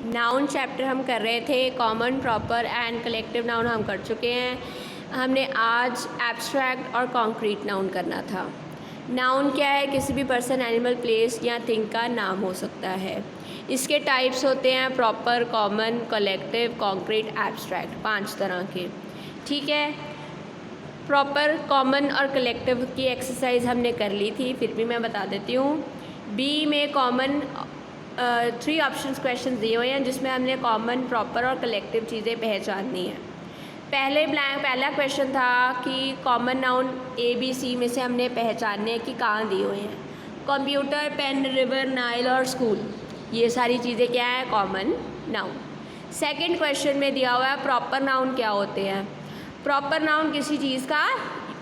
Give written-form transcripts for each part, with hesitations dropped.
Noun chapter हम कर रहे थे, common, proper and collective noun हम कर चुके हैं। हमने आज एब्स्ट्रैक्ट और कॉन्क्रीट नाउन करना था। नाउन क्या है? किसी भी पर्सन, एनिमल, प्लेस या थिंग का नाम हो सकता है। इसके टाइप्स होते हैं proper, common, collective, concrete, abstract, 5 तरह के। ठीक है, प्रॉपर, कॉमन और कलेक्टिव की एक्सरसाइज हमने कर ली थी, फिर भी मैं बता देती हूँ। बी में कॉमन 3 ऑप्शंस क्वेश्चन दिए हुए हैं जिसमें हमने कॉमन, प्रॉपर और कलेक्टिव चीज़ें पहचाननी है। पहला क्वेश्चन था कि कॉमन नाउन ABC में से हमने पहचानने हैं कि कहाँ दिए हुए हैं। कंप्यूटर, पेन, रिवर, नाइल और स्कूल, ये सारी चीज़ें क्या है? Common noun. सेकंड क्वेश्चन में दिया हुआ है प्रॉपर नाउन क्या होते हैं। प्रॉपर नाउन किसी चीज़ का,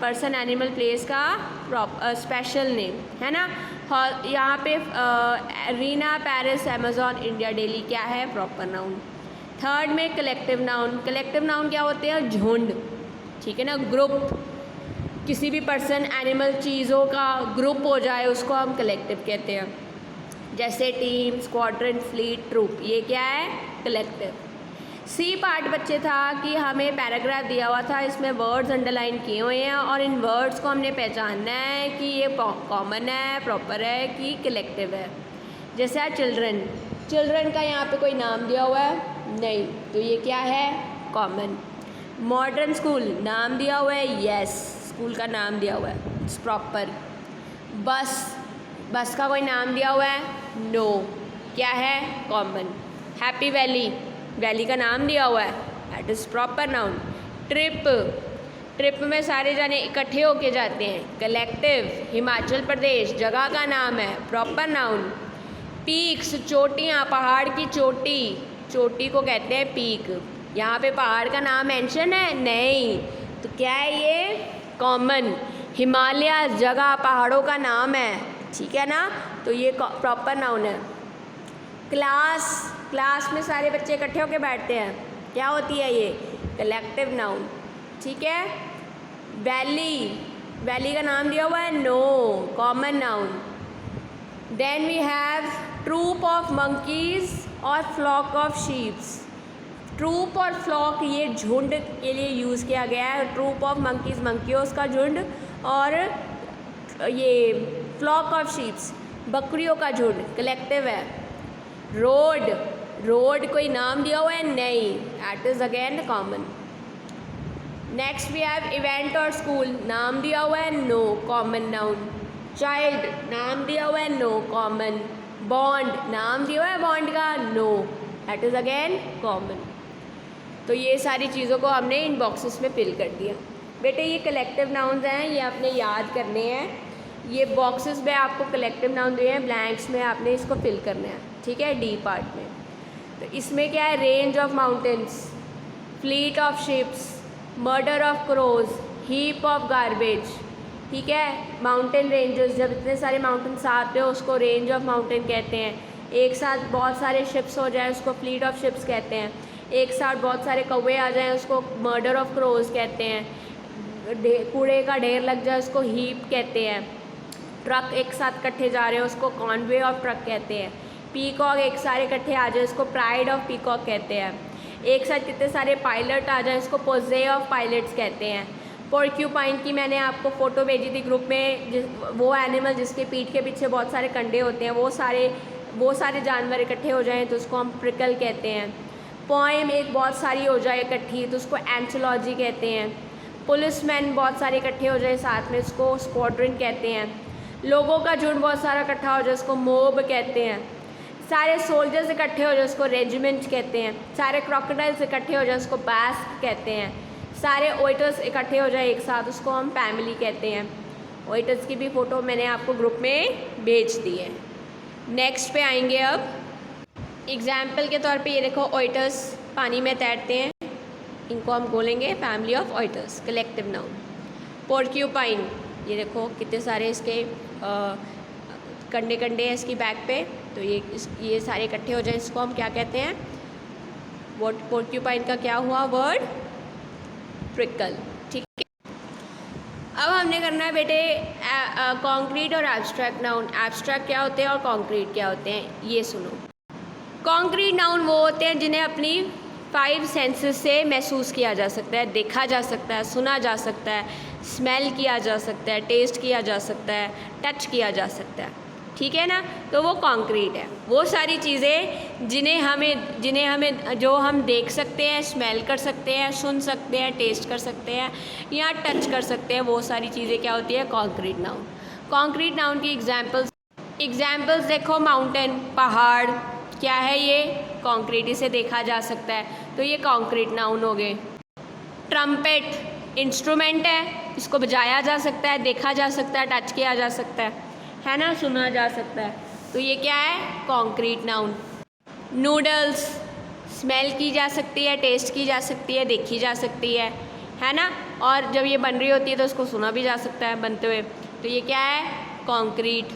पर्सन, एनिमल, प्लेस का स्पेशल नेम है ना। यहाँ पे Reena, Paris, Amazon, India, Delhi क्या है? Proper noun. थर्ड में कलेक्टिव नाउन। कलेक्टिव नाउन क्या होते हैं? झुंड, ठीक है ना, ग्रुप। किसी भी पर्सन, एनिमल, चीज़ों का ग्रुप हो जाए उसको हम कलेक्टिव कहते हैं, जैसे टीम, स्क्वाड्रन, फ्लीट, ट्रूप, ये क्या है? कलेक्टिव। सी पार्ट बच्चे था कि हमें पैराग्राफ दिया हुआ था, इसमें वर्ड्स अंडरलाइन किए हुए हैं और इन वर्ड्स को हमने पहचानना है कि ये कॉमन है, प्रॉपर है कि कलेक्टिव है। जैसे चिल्ड्रन, चिल्ड्रन का यहाँ पे कोई नाम दिया हुआ है? नहीं, तो ये क्या है? कॉमन। मॉडर्न स्कूल, नाम दिया हुआ है? यस, स्कूल का नाम दिया हुआ है, इट्स प्रॉपर। बस, बस का कोई नाम दिया हुआ है? नो, क्या है? कॉमन। हैप्पी वैली, वैली का नाम दिया हुआ है, that is proper noun. Trip, trip में सारे जाने इकट्ठे होके जाते हैं, कलेक्टिव। हिमाचल प्रदेश, जगह का नाम है, प्रॉपर नाउन। पीक्स, चोटियाँ, पहाड़ की चोटी, चोटी को कहते हैं पीक। यहाँ पे पहाड़ का नाम मेंशन है? नहीं, तो क्या है ये? कॉमन। हिमालय, जगह, पहाड़ों का नाम है, ठीक है ना, तो ये प्रॉपर नाउन है। क्लास, क्लास में सारे बच्चे इकट्ठे होकर बैठते हैं, क्या होती है ये? कलेक्टिव नाउन, ठीक है। वैली, वैली का नाम दिया हुआ है? No, common noun. Then we have troop of monkeys और फ्लॉक ऑफ शीप्स। ट्रूप और फ्लॉक ये झुंड के लिए यूज़ किया गया है। ट्रूप ऑफ मंकीज़, मंकियों का झुंड, और ये फ्लॉक ऑफ शीप्स, बकरियों का झुंड, कलेक्टिव है। रोड, रोड कोई नाम दिया हुआ है? नहीं, that is again common. Next we have event और स्कूल, नाम दिया हुआ है? No, common noun. चाइल्ड, नाम दिया हुआ है? No, common. बॉन्ड, नाम दिया हुआ है बॉन्ड का? No, that is again common. तो ये सारी चीज़ों को हमने इन बॉक्सेस में फिल कर दिया। बेटे ये कलेक्टिव नाउन्स हैं, ये आपने याद करने हैं। ये बॉक्सेस में आपको कलेक्टिव नाउन दिए हैं, ब्लैंक्स में आपने इसको फिल करना है, ठीक है, डी पार्ट में। तो इसमें क्या है? Range of mountains, fleet of ships, murder of crows, heap of garbage, ठीक है। माउंटेन रेंजेस, जब इतने सारे माउंटेन साथ में उसको रेंज ऑफ माउंटेन कहते हैं। एक साथ बहुत सारे शिप्स हो जाए उसको फ्लीट ऑफ शिप्स कहते हैं। एक साथ बहुत सारे कौवे आ जाएं उसको मर्डर ऑफ क्रोज कहते हैं। कूड़े का ढेर लग जाए उसको हीप कहते हैं। ट्रक एक साथ इकट्ठे जा रहे हैं उसको कॉन्वे ऑफ ट्रक कहते हैं। पीकॉक एक सारे इकट्ठे आ जाए उसको प्राइड ऑफ पीकॉक कहते हैं। एक साथ कितने सारे पायलट आ जाए उसको पोजे ऑफ पायलट्स कहते हैं। पोर्क्यूपाइन की मैंने आपको फ़ोटो भेजी थी ग्रुप में, वो एनिमल जिसके पीठ के पीछे बहुत सारे कंडे होते हैं, वो सारे जानवर इकट्ठे हो जाएं तो उसको हम प्रिकल कहते हैं। पोएम एक बहुत सारी हो जाए इकट्ठी तो उसको एंथोलॉजी कहते हैं। पुलिसमैन बहुत सारे इकट्ठे हो जाए साथ में उसको स्क्वाड्रन कहते हैं। लोगों का झुंड बहुत सारा इकट्ठा हो जाए उसको मोब कहते हैं। सारे सोल्जर्स इकट्ठे हो जाए उसको रेजिमेंट कहते हैं। सारे क्रोकोडाइल्स इकट्ठे हो जाए उसको बैस्क कहते हैं। सारे ओइटर्स इकट्ठे हो जाए एक साथ उसको हम फैमिली कहते हैं। ओइटर्स की भी फ़ोटो मैंने आपको ग्रुप में भेज दी है। नेक्स्ट पे आएंगे अब। एग्जाम्पल के तौर पे ये देखो, ओइटर्स पानी में तैरते हैं, इनको हम बोलेंगे family of otters, collective noun. Porcupine, ये देखो कितने सारे इसके कंडे कंडे हैं इसकी बैक पे, तो ये सारे इकट्ठे हो जाए इसको हम क्या कहते हैं? पोर्क्यूपाइन का क्या हुआ वर्ड? प्रिकल, ठीक है। अब हमने करना है बेटे कॉन्क्रीट और एब्स्ट्रैक्ट नाउन। एब्स्ट्रैक्ट क्या होते हैं और कॉन्क्रीट क्या होते हैं, ये सुनो। कॉन्क्रीट नाउन वो होते हैं जिन्हें अपनी 5 सेंसेस से महसूस किया जा सकता है, देखा जा सकता है, सुना जा सकता है, स्मेल किया जा सकता है, टेस्ट किया जा सकता है, टच किया जा सकता है, ठीक है ना। तो वो कॉन्क्रीट है, वो सारी चीज़ें जिन्हें हमें जो हम देख सकते हैं, स्मेल कर सकते हैं, सुन सकते हैं, टेस्ट कर सकते हैं या टच कर सकते हैं, वो सारी चीज़ें क्या होती है, कॉन्क्रीट नाउन। कॉन्क्रीट नाउन की एग्जाम्पल्स देखो, माउंटेन, पहाड़, क्या है ये, कॉन्क्रीट, इसे देखा जा सकता है, तो ये कॉन्क्रीट नाउन हो गए। ट्रम्पेट इंस्ट्रूमेंट है, इसको बजाया जा सकता है, देखा जा सकता है, टच किया जा सकता है ना, सुना जा सकता है, तो ये क्या है, कॉन्क्रीट नाउन। नूडल्स, स्मेल की जा सकती है, टेस्ट की जा सकती है, देखी जा सकती है ना, और जब ये बन रही होती है तो उसको सुना भी जा सकता है बनते हुए, तो ये क्या है, कॉन्क्रीट।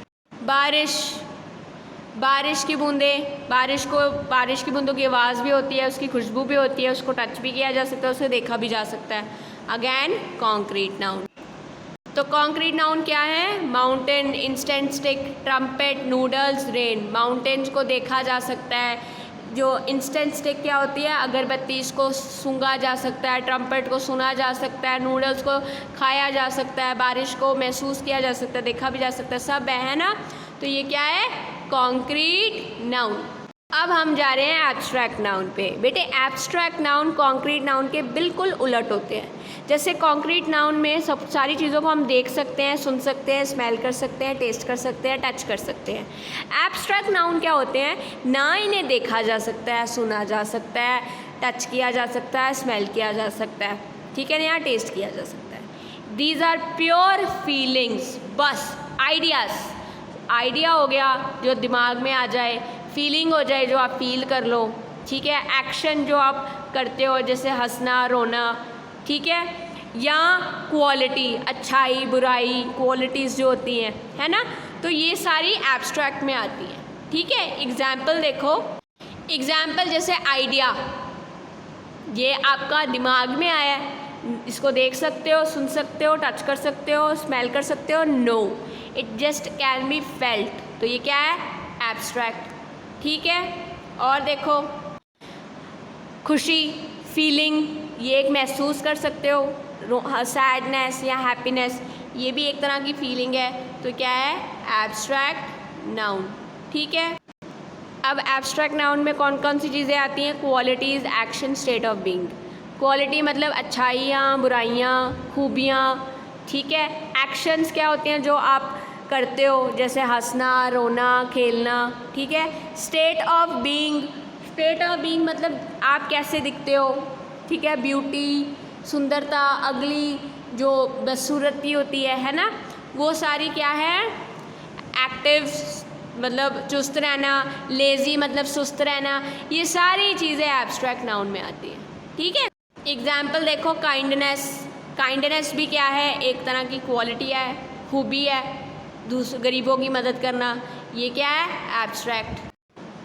बारिश की बूंदें, बारिश की बूंदों की आवाज़ भी होती है, उसकी खुशबू भी होती है, उसको टच भी किया जा सकता है, उसे देखा भी जा सकता है, अगेन कॉन्क्रीट नाउन। तो कॉन्क्रीट नाउन क्या है, mountain, instant stick, trumpet, noodles, rain. Mountains को देखा जा सकता है, जो इंस्टेंट स्टिक क्या होती है, अगरबत्ती, इसको सूंघा जा सकता है, ट्रम्पेट को सुना जा सकता है, नूडल्स को खाया जा सकता है, बारिश को महसूस किया जा सकता है, देखा भी जा सकता है, सब है ना, तो ये क्या है, कॉन्क्रीट नाउन। अब हम जा रहे हैं एब्स्ट्रैक्ट नाउन पे। बेटे एब्स्ट्रैक्ट नाउन कॉन्क्रीट नाउन के बिल्कुल उलट होते हैं। जैसे कॉन्क्रीट नाउन में सब सारी चीज़ों को हम देख सकते हैं, सुन सकते हैं, स्मेल कर सकते हैं, टेस्ट कर सकते हैं, टच कर सकते हैं। एब्स्ट्रैक्ट नाउन क्या होते हैं, ना इन्हें देखा जा सकता है, सुना जा सकता है, टच किया जा सकता है, स्मेल किया जा सकता है, ठीक है ना, यहाँ टेस्ट किया जा सकता है। दीज आर प्योर फीलिंग्स, बस आइडिया हो गया जो दिमाग में आ जाए, फीलिंग हो जाए जो आप फील कर लो, ठीक है, एक्शन जो आप करते हो जैसे हंसना, रोना, ठीक है, या क्वालिटी, अच्छाई, बुराई, क्वालिटीज़ जो होती हैं, है ना, तो ये सारी एब्स्ट्रैक्ट में आती हैं, ठीक है। एग्जाम्पल देखो, एग्जाम्पल जैसे आइडिया, ये आपका दिमाग में आया है, इसको देख सकते हो, सुन सकते हो, टच कर सकते हो, स्मेल कर सकते हो, no, it just can be felt, तो ये क्या है, एब्स्ट्रैक्ट, ठीक है। और देखो खुशी, फीलिंग, ये एक महसूस कर सकते हो, सैडनेस या हैप्पीनेस, ये भी एक तरह की फीलिंग है, तो क्या है, एब्स्ट्रैक्ट नाउन, ठीक है। अब एब्स्ट्रैक्ट नाउन में कौन कौन सी चीज़ें आती हैं, qualities, action, state of being. Quality मतलब अच्छाइयाँ, बुराइयाँ, खूबियाँ, ठीक है। एक्शंस क्या होते हैं जो आप करते हो, जैसे हंसना, रोना, खेलना, ठीक है। स्टेट ऑफ बीइंग मतलब आप कैसे दिखते हो, ठीक है, ब्यूटी, सुंदरता, अगली जो बदसूरती होती है ना, वो सारी क्या है, एक्टिव मतलब चुस्त रहना, लेज़ी मतलब सुस्त रहना, ये सारी चीज़ें एब्स्ट्रैक्ट नाउन में आती हैं, ठीक है। एग्जाम्पल देखो, काइंडनेस भी क्या है, एक तरह की क्वालिटी है, खूबी है, गरीबों की मदद करना, ये क्या है, एब्स्ट्रैक्ट।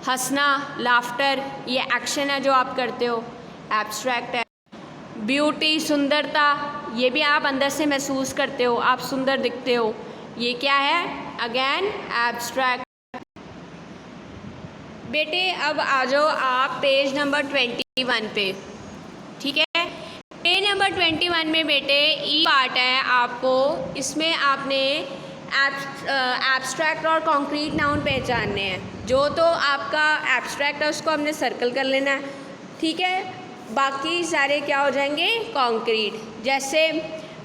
हंसना, लाफ्टर, ये एक्शन है जो आप करते हो, एब्स्ट्रैक्ट है। ब्यूटी, सुंदरता, ये भी आप अंदर से महसूस करते हो, आप सुंदर दिखते हो, ये क्या है, अगेन एब्स्ट्रैक्ट। बेटे अब आ जाओ आप पेज नंबर 21 पे, ठीक है। पेज नंबर 21 में बेटे ई पार्ट है आपको, इसमें आपने एब्स्ट्रैक्ट और कॉन्क्रीट नाउन पहचानने हैं। जो तो आपका एब्स्ट्रैक्ट है उसको हमने सर्कल कर लेना है, ठीक है, बाकी सारे क्या हो जाएंगे, कॉन्क्रीट। जैसे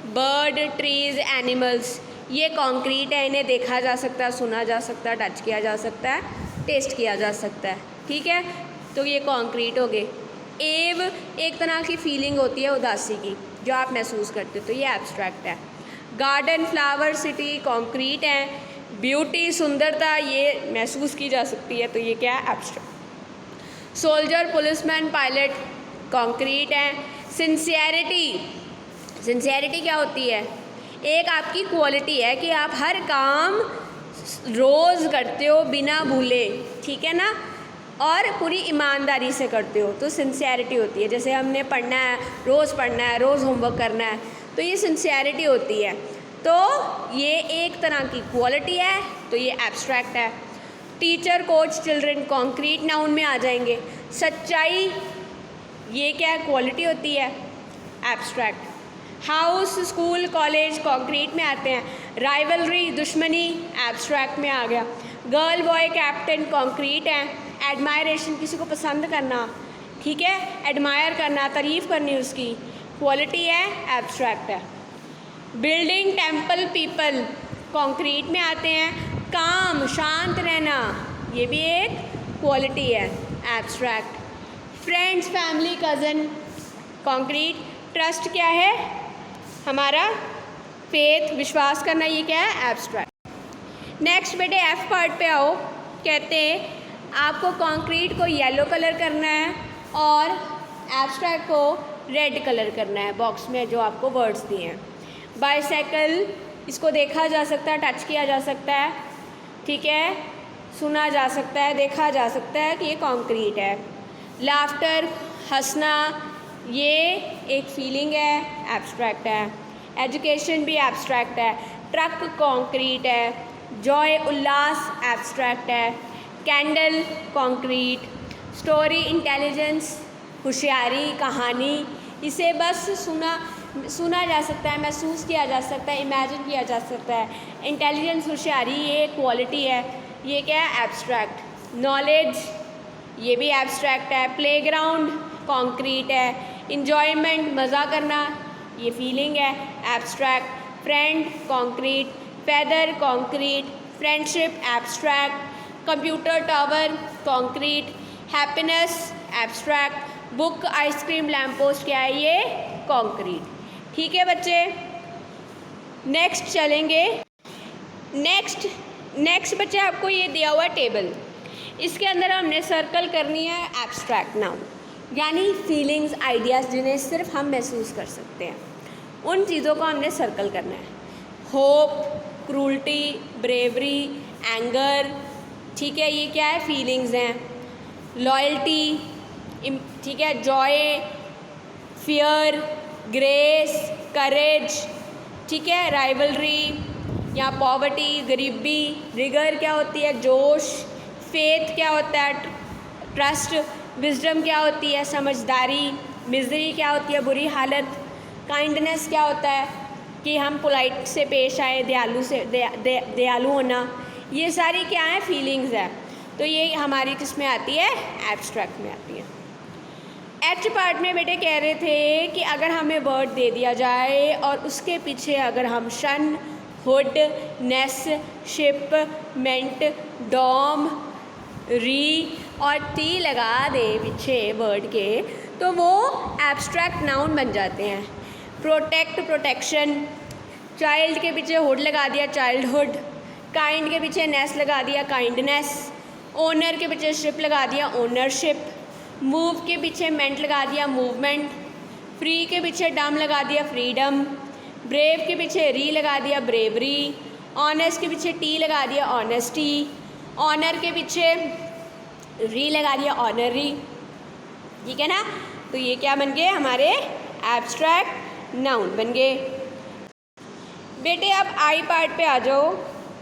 बर्ड, ट्रीज़, एनिमल्स, ये कॉन्क्रीट है, इन्हें देखा जा सकता है, सुना जा सकता है, टच किया जा सकता है, टेस्ट किया जा सकता है, ठीक है, तो ये कॉन्क्रीट हो गए। एव एक तरह की फीलिंग होती है उदासी की जो आप महसूस करते हो, तो ये एब्स्ट्रैक्ट है। गार्डन, फ्लावर, सिटी, कॉन्क्रीट है। ब्यूटी, सुंदरता, ये महसूस की जा सकती है, तो ये क्या है, abstract. Soldier, policeman, pilot, concrete है। सिंसियरिटी क्या होती है, एक आपकी क्वालिटी है कि आप हर काम रोज़ करते हो बिना भूले, ठीक है ना, और पूरी ईमानदारी से करते हो, तो सिंसियरिटी होती है। जैसे हमने पढ़ना है, रोज़ होमवर्क करना है, तो ये सिंसियरिटी होती है, तो ये एक तरह की क्वालिटी है, तो ये एब्स्ट्रैक्ट है। Teacher, coach, children concrete noun में आ जाएंगे। सच्चाई ये क्या है, क्वालिटी होती है, abstract. House, school, college concrete में आते हैं। राइवलरी दुश्मनी एब्स्ट्रैक्ट में आ गया। गर्ल, बॉय, कैप्टन कॉन्क्रीट है। एडमायरेशन किसी को पसंद करना, ठीक है, एडमायर करना, तारीफ़ करनी उसकी, क्वालिटी है, एब्स्ट्रैक्ट है। बिल्डिंग, टेम्पल, पीपल कॉन्क्रीट में आते हैं। काम, शांत रहना, ये भी एक क्वालिटी है, abstract. Friends, family, cousin concrete. Trust क्या है, हमारा फेथ, विश्वास करना, ये क्या है, एब्स्ट्रैक्ट। नेक्स्ट बेटे एफ पार्ट पे आओ। कहते हैं आपको कॉन्क्रीट को येलो कलर करना है और एब्स्ट्रैक्ट को रेड कलर करना है, बॉक्स में जो आपको वर्ड्स दिए हैं। बाइसाइकिल, इसको देखा जा सकता है, टच किया जा सकता है, ठीक है, सुना जा सकता है, देखा जा सकता है कि ये कॉन्क्रीट है। लाफ्टर, हंसना, ये एक फीलिंग है, एब्स्ट्रैक्ट है। एजुकेशन भी एब्स्ट्रैक्ट है। ट्रक कॉन्क्रीट है। जॉय, उल्लास एब्स्ट्रैक्ट है। Candle concrete. स्टोरी, इंटेलिजेंस, होशियारी, कहानी, इसे बस सुना जा सकता है, महसूस किया जा सकता है, इमेजिन किया जा सकता है। इंटेलिजेंस, होशियारी, ये क्वालिटी है, ये क्या है, एब्स्ट्रैक्ट। नॉलेज, ये भी एब्स्ट्रैक्ट है। प्लेग्राउंड कॉन्क्रीट है। इंजॉयमेंट, मज़ा करना, ये फीलिंग है, abstract. Friend concrete. Feather concrete. Friendship abstract. Computer tower concrete. Happiness abstract. Book, ice cream, lamppost क्या है, ये कॉन्क्रीट। ठीक है बच्चे, नेक्स्ट चलेंगे। नेक्स्ट बच्चे आपको ये दिया हुआ टेबल, इसके अंदर हमने सर्कल करनी है एब्स्ट्रैक्ट नाउन, यानी फीलिंग्स, आइडियाज़ जिन्हें सिर्फ हम महसूस कर सकते हैं, उन चीज़ों को हमने सर्कल करना है। होप, क्रूल्टी, ब्रेवरी, एंगर, ठीक है, ये क्या है, फीलिंग्स हैं। लॉयल्टी, ठीक है, जॉय, फियर, ग्रेस, करेज, ठीक है, राइवलरी या पॉवर्टी, गरीबी। रिगर क्या होती है, जोश। फेथ क्या होता है, ट्रस्ट। विजडम क्या होती है, समझदारी। मिजरी क्या होती है, बुरी हालत। काइंडनेस क्या होता है कि हम पोलाइट से पेश आए, दयालु होना। ये सारी क्या है, फीलिंग्स है। तो ये हमारी किस में आती है, एब्स्ट्रैक्ट में आती है। एच पार्ट में बेटे कह रहे थे कि अगर हमें वर्ड दे दिया जाए और उसके पीछे अगर हम शन, हुड, नेस, शिप, मेंट, डॉम, री और टी लगा दे पीछे वर्ड के, तो वो एब्स्ट्रैक्ट नाउन बन जाते हैं। Protect, protection. चाइल्ड के पीछे हुड लगा दिया, चाइल्डहुड। काइंड के पीछे नेस लगा दिया, काइंडनेस। ओनर के पीछे शिप लगा दिया, ओनरशिप। मूव के पीछे मेंट लगा दिया, मूवमेंट। फ्री के पीछे डम लगा दिया, फ्रीडम। ब्रेव के पीछे री लगा दिया, ब्रेवरी। ऑनेस्ट के पीछे टी लगा दिया, ऑनेस्टी। ऑनर के पीछे री लगा दिया, ऑनरी। ठीक है ना, तो ये क्या बन गए, हमारे एब्स्ट्रैक्ट नाउन बन गए। बेटे अब आई पार्ट पे आ जाओ।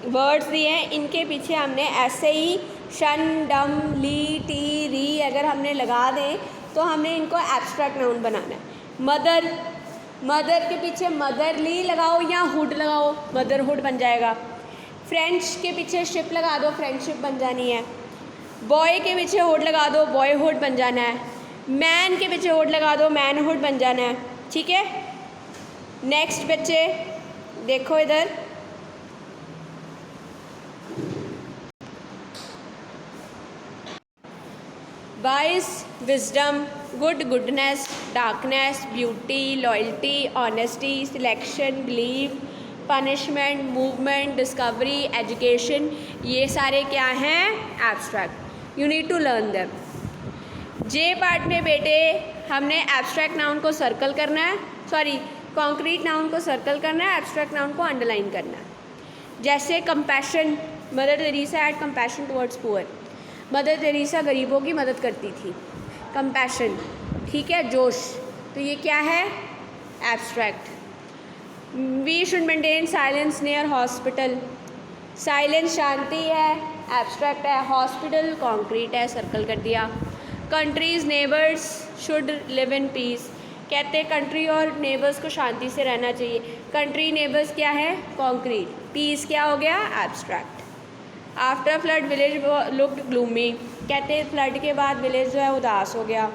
वर्ड्स दिए हैं, इनके पीछे हमने ऐसे ही शन, डम, ली, टी, री अगर हमने लगा दें तो हमने इनको एब्स्ट्रैक्ट नाउन बनाना है। मदर, मदर के पीछे मदरली लगाओ या हुड लगाओ, मदरहुड बन जाएगा। फ्रेंड्स के पीछे शिप लगा दो, फ्रेंडशिप बन जानी है। बॉय के पीछे हुड लगा दो, बॉयहुड बन जाना है। मैन के पीछे हुड लगा दो, मैनहुड बन जाना है। ठीक है, नेक्स्ट बच्चे देखो इधर, vice, wisdom, good, goodness, darkness, beauty, loyalty, honesty, selection, believe, punishment, movement, discovery, education, ये सारे क्या हैं, abstract. You need to learn them. J part में बेटे हमने एब्स्ट्रैक्ट नाउन को सर्कल करना है, कॉन्क्रीट नाउन को सर्कल करना है, एब्स्ट्रैक्ट नाउन को अंडरलाइन करना है। जैसे compassion, mother Teresa had compassion towards poor, mother Teresa गरीबों की मदद करती थी। कंपैशन, ठीक है, जोश, तो ये क्या है, abstract. We should maintain silence near hospital, silence शांति है, एब्स्ट्रैक्ट है। हॉस्पिटल कॉन्क्रीट है, सर्कल कर दिया। Countries neighbours should live in peace, कहते हैं कंट्री और नेबर्स को शांति से रहना चाहिए। कंट्री नेबर्स क्या है, कॉन्क्रीट। पीस क्या हो गया, abstract. After flood village looked gloomy, कहते हैं फ्लड के बाद विलेज जो है उदास हो गया।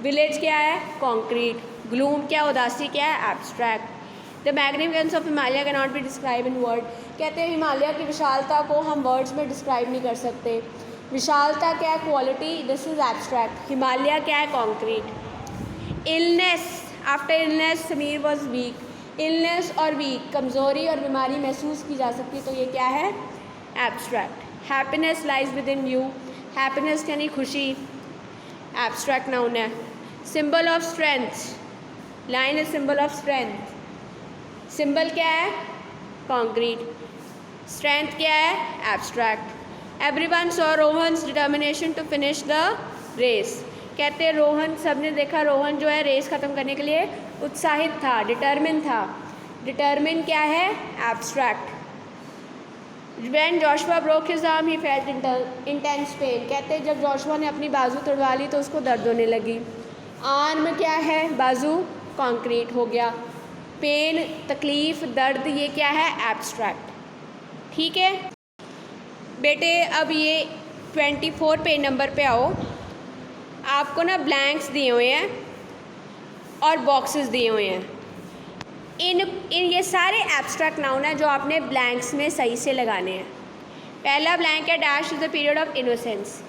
विलेज क्या है, कॉन्क्रीट। ग्लूम क्या, उदासी क्या है, abstract. The magnificence of Himalaya can not be describe in word, कहते हैं हिमालय की विशालता को हम वर्ड्स में डिस्क्राइब नहीं कर सकते। विशालता क्या है, quality, this is abstract. Himalaya क्या है, concrete. Illness, after illness Sameer was weak, illness और वीक, कमज़ोरी और बीमारी महसूस की जा सकती, तो ये क्या है, abstract. Happiness lies within you, happiness यानी खुशी, एब्स्ट्रैक्ट नाउन है। Symbol of strength, lion is symbol of strength. Symbol क्या है, कॉन्क्रीट। स्ट्रेंथ क्या है, abstract. Everyone saw Rohan's determination to finish the race, कहते हैं रोहन, सबने देखा रोहन जो है रेस ख़त्म करने के लिए उत्साहित था, डिटर्मिन था। डिटर्मिन क्या है, abstract. When Joshua broke his arm, he felt intense pain, कहते हैं जब जोशुआ ने अपनी बाजू तोड़वा ली तो उसको दर्द होने लगी। आर्म क्या है, बाजू, कॉन्क्रीट हो गया। पेन, तकलीफ़, दर्द, ये क्या है, एब्स्ट्रैक्ट। ठीक है बेटे, अब ये 24 पेज नंबर पे आओ। आपको ना ब्लैंक्स दिए हुए हैं और बॉक्सेस दिए हुए हैं। इन ये सारे एब्स्ट्रैक्ट नाउन है जो आपने ब्लैंक्स में सही से लगाने हैं। पहला ब्लैंक है, dash is the period of innocence,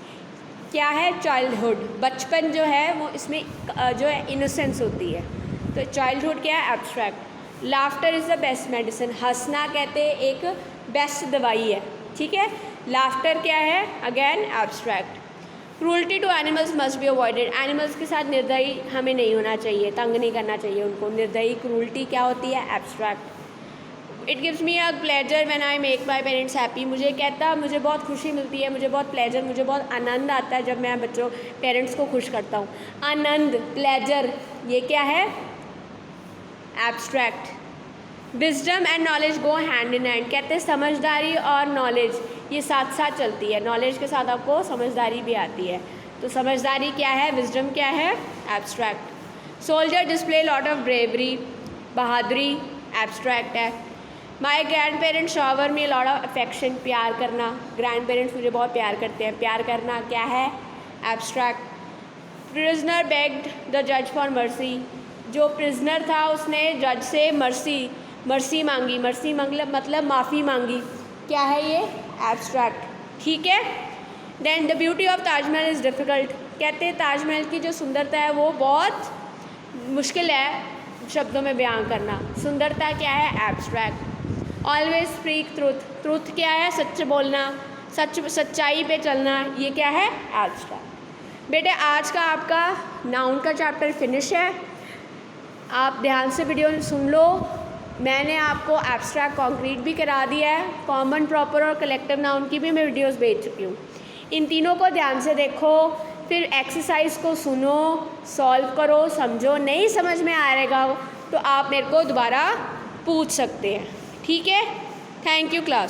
क्या है, चाइल्डहुड। बचपन जो है वो इसमें जो है इनोसेंस होती है, तो चाइल्डहुड क्या है, abstract. Laughter is the best medicine, हंसना कहते हैं एक बेस्ट दवाई है, ठीक है। लाफ्टर क्या है, again abstract. Cruelty to animals must be avoided, animals के साथ निर्दयी हमें नहीं होना चाहिए, तंग नहीं करना चाहिए उनको। निर्दयी, क्रूल्टी क्या होती है, abstract. It gives me a pleasure when I make my parents happy, मुझे बहुत खुशी मिलती है, मुझे बहुत प्लेजर, मुझे बहुत आनंद आता है जब मैं पेरेंट्स को खुश करता हूँ। आनंद, प्लेजर, ये क्या है, abstract. Wisdom and knowledge go hand in hand, कहते हैं समझदारी और नॉलेज ये साथ साथ चलती है। नॉलेज के साथ आपको समझदारी भी आती है, तो समझदारी क्या है, विजडम क्या है, abstract. Soldier display lot of bravery, बहादुरी, एब्स्ट्रैक्ट है। माई ग्रैंड पेरेंट्स शॉवर में लॉट ऑफ अफेक्शन, प्यार करना, ग्रैंड पेरेंट्स मुझे बहुत प्यार करते हैं, प्यार करना क्या है, एब्स्ट्रैक्ट। प्रिजनर बेग्ड द जज फॉर मर्सी, जो प्रिजनर था उसने जज से मर्सी मांगी, मर्सी मतलब माफ़ी मांगी, क्या है ये, एब्स्ट्रैक्ट। ठीक है। Then the beauty of Taj Mahal is difficult, कहते हैं ताजमहल की जो सुंदरता है वो बहुत मुश्किल है शब्दों में बयान करना। सुंदरता क्या है, abstract. Always speak truth, truth क्या है, सच बोलना, सच्चाई पे चलना, ये क्या है, एब्स्ट्रैक्ट। बेटे आज का आपका नाउन का चैप्टर फिनिश है, आप ध्यान से वीडियो सुन लो। मैंने आपको एब्स्ट्रैक्ट कॉन्क्रीट भी करा दिया है, कॉमन प्रॉपर और कलेक्टिव नाउन की भी मैं वीडियोस भेज चुकी हूँ। इन तीनों को ध्यान से देखो, फिर एक्सरसाइज को सुनो, सॉल्व करो, समझो। नहीं समझ में आएगा तो आप मेरे को दोबारा पूछ सकते हैं, ठीक है। Thank you class.